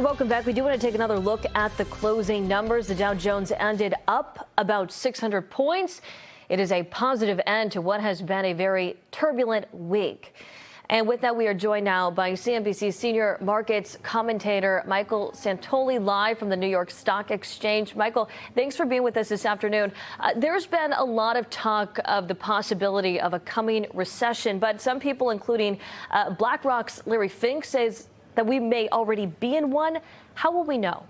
Welcome back. We do want to take another look at the closing numbers. The Dow Jones ended up about 600 points. It is a positive end to what has been a very turbulent week. And with that, we are joined now by CNBC senior markets commentator Michael Santoli, live from the New York Stock Exchange. Michael, thanks for being with us this afternoon. There's been a lot of talk of the possibility of a coming recession, but some people, including BlackRock's Larry Fink, says that we may already be in one. How will we know?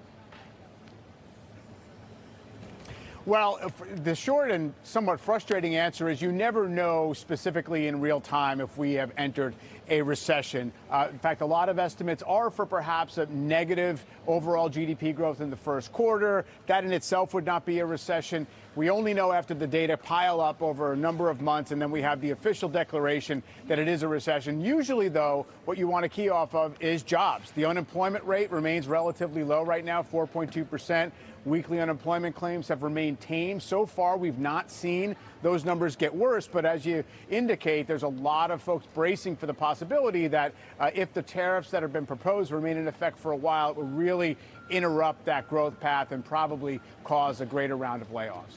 Well, the short and somewhat frustrating answer is you never know specifically in real time if we have entered a recession. In fact, a lot of estimates are for perhaps a negative overall GDP growth in the first quarter. That in itself would not be a recession. We only know after the data pile up over a number of months, and then we have the official declaration that it is a recession. Usually, though, what you want to key off of is jobs. The unemployment rate remains relatively low right now, 4.2%. Weekly unemployment claims have remained tame. So far, we've not seen those numbers get worse. But as you indicate, there's a lot of folks bracing for the possibility that if the tariffs that have been proposed remain in effect for a while, it will really interrupt that growth path and probably cause a greater round of layoffs.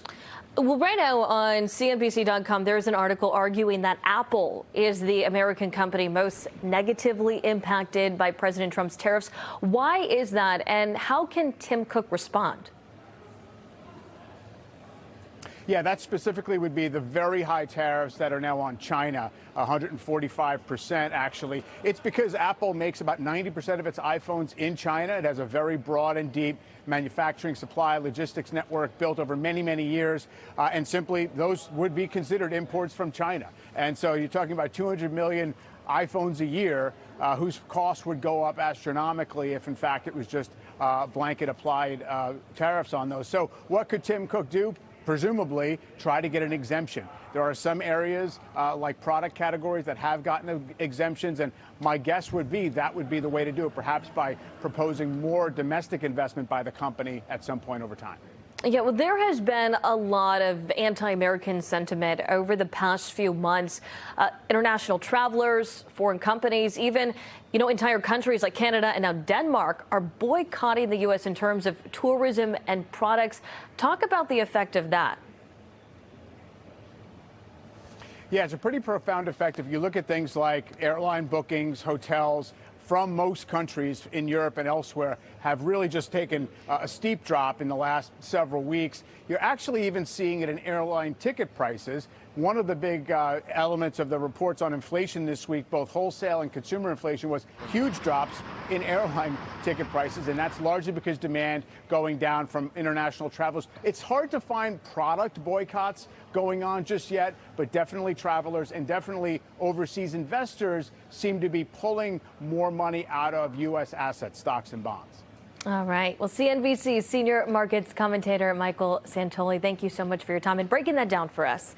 Well, right now on CNBC.com, there's an article arguing that Apple is the American company most negatively impacted by President Trump's tariffs. Why is that, and how can Tim Cook respond? Yeah, that specifically would be the very high tariffs that are now on China, 145% actually. It's because Apple makes about 90% of its iPhones in China. It has a very broad and deep manufacturing supply logistics network built over many, many years. And simply those would be considered imports from China. And so you're talking about 200 million iPhones a year whose costs would go up astronomically if, in fact, it was just blanket applied tariffs on those. So what could Tim Cook do? Presumably try to get an exemption. There are some areas like product categories that have gotten exemptions, and my guess would be that would be the way to do it, perhaps by proposing more domestic investment by the company at some point over time. Yeah, well, there has been a lot of anti-American sentiment over the past few months. International travelers, foreign companies, even, entire countries like Canada and now Denmark are boycotting the U.S. in terms of tourism and products. Talk about the effect of that. Yeah, it's a pretty profound effect. If you look at things like airline bookings, hotels, from most countries in Europe and elsewhere have really just taken a steep drop in the last several weeks. You're actually even seeing it in airline ticket prices. One of the big elements of the reports on inflation this week, both wholesale and consumer inflation, was huge drops in airline ticket prices, and that's largely because demand going down from international travelers. It's hard to find product boycotts going on just yet, but definitely travelers and definitely overseas investors seem to be pulling more money out of U.S. assets, stocks and bonds. All right. Well, CNBC senior markets commentator Michael Santoli, thank you so much for your time and breaking that down for us.